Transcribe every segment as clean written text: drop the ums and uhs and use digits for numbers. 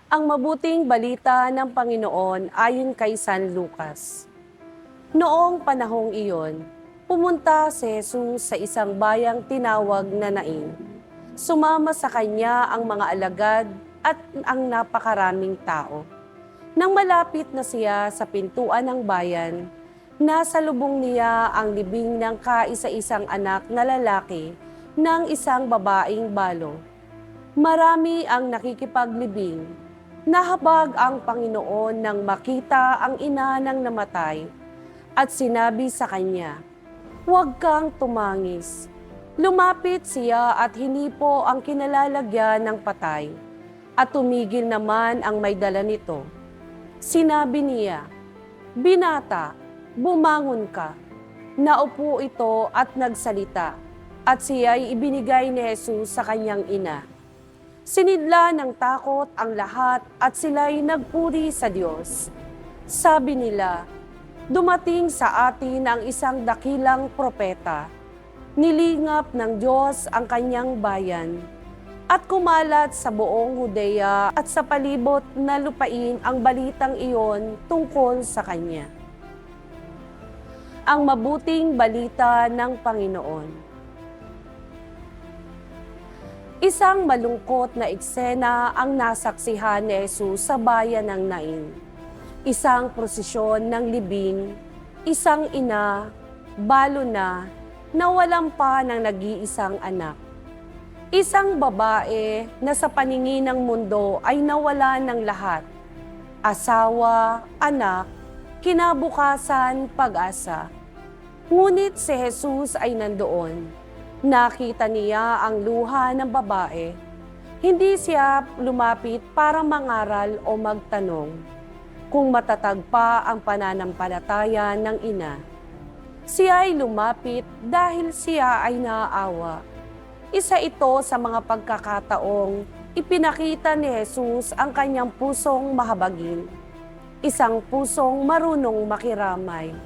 Ang mabuting balita ng Panginoon ayon kay San Lucas. Noong panahong iyon, pumunta si Jesus sa isang bayang tinawag na Nain. Sumama sa kanya ang mga alagad at ang napakaraming tao. Nang malapit na siya sa pintuan ng bayan, nasa lubong niya ang libing ng kaisa-isang anak na lalaki ng isang babaeng balo. Marami ang nakikipaglibing. Nahabag ang Panginoon nang makita ang ina ng namatay at sinabi sa kanya, "Huwag kang tumangis." Lumapit siya at hinipo ang kinalalagyan ng patay at tumigil naman ang may dala nito. Sinabi niya, "Binata, bumangon ka." Naupo ito at nagsalita at siya'y ibinigay ni Jesus sa kanyang ina. Sinidla ng takot ang lahat at sila'y nagpuri sa Diyos. Sabi nila, dumating sa atin ang isang dakilang propeta. Nilingap ng Diyos ang kanyang bayan at kumalat sa buong Judea at sa palibot na lupain ang balitang iyon tungkol sa kanya. Ang mabuting balita ng Panginoon. Isang malungkot na eksena ang nasaksihan ni Jesus sa bayan ng Nain. Isang prosesyon ng libing, isang ina, balo na walang pa ng nag-iisang anak. Isang babae na sa paningin ng mundo ay nawala ng lahat. Asawa, anak, kinabukasan, pag-asa. Ngunit si Jesus ay nandoon. Nakita niya ang luha ng babae. Hindi siya lumapit para mangaral o magtanong kung matatag pa ang pananampalataya ng ina. Siya ay lumapit dahil siya ay naaawa. Isa ito sa mga pagkakataong ipinakita ni Jesus ang kanyang pusong mahabagin. Isang pusong marunong makiramay.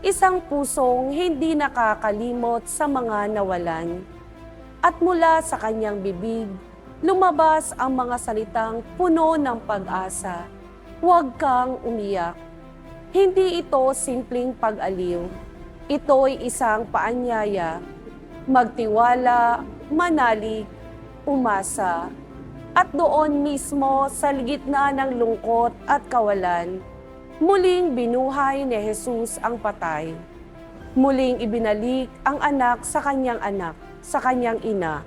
Isang pusong hindi nakakalimot sa mga nawalan. At mula sa kanyang bibig, lumabas ang mga salitang puno ng pag-asa. Huwag kang umiyak. Hindi ito simpleng pag-aliw. Ito'y isang paanyaya. Magtiwala, manalig, umasa. At doon mismo sa gitna ng lungkot at kawalan, muling binuhay ni Jesus ang patay. Muling ibinalik ang anak, sa kanyang ina.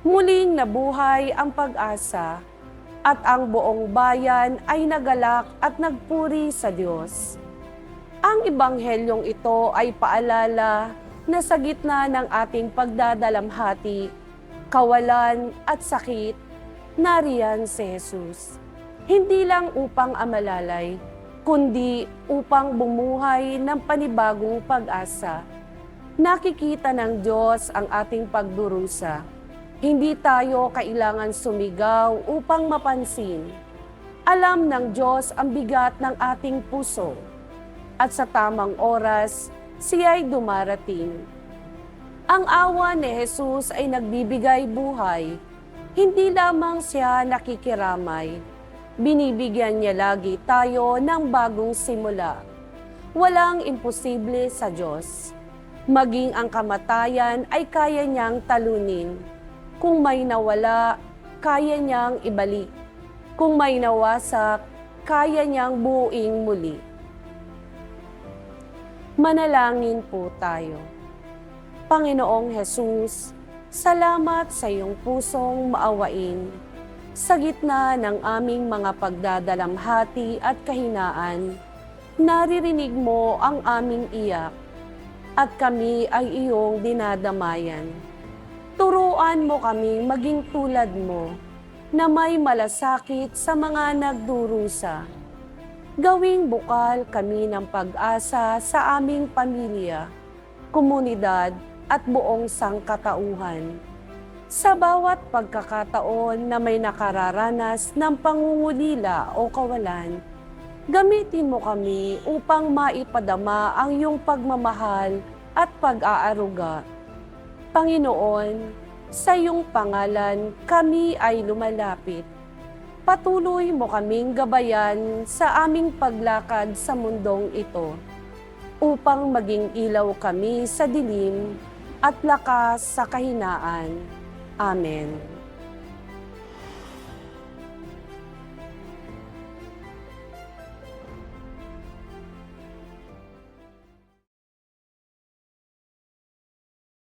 Muling nabuhay ang pag-asa at ang buong bayan ay nagalak at nagpuri sa Diyos. Ang ebanghelyong ito ay paalala na sa gitna ng ating pagdadalamhati, kawalan at sakit, nariyan si Jesus. Hindi lang upang amalalay, kundi upang bumuhay ng panibagong pag-asa. Nakikita ng Diyos ang ating pagdurusa. Hindi tayo kailangan sumigaw upang mapansin. Alam ng Diyos ang bigat ng ating puso. At sa tamang oras, siya'y dumarating. Ang awa ni Jesus ay nagbibigay buhay. Hindi lamang siya nakikiramay. Binibigyan niya lagi tayo ng bagong simula. Walang imposible sa Diyos. Maging ang kamatayan ay kaya niyang talunin. Kung may nawala, kaya niyang ibalik. Kung may nawasak, kaya niyang buuing muli. Manalangin po tayo. Panginoong Jesus, salamat sa iyong pusong maawain. Sa gitna ng aming mga pagdadalamhati at kahinaan, naririnig mo ang aming iyak at kami ay iyong dinadamayan. Turuan mo kami maging tulad mo na may malasakit sa mga nagdurusa. Gawing bukal kami ng pag-asa sa aming pamilya, komunidad at buong sangkatauhan. Sa bawat pagkakataon na may nakararanas ng pangungulila o kawalan, gamitin mo kami upang maipadama ang iyong pagmamahal at pag-aaruga. Panginoon, sa iyong pangalan kami ay lumalapit. patuloy mo kaming gabayan sa aming paglakad sa mundong ito, upang maging ilaw kami sa dilim at lakas sa kahinaan. Amen.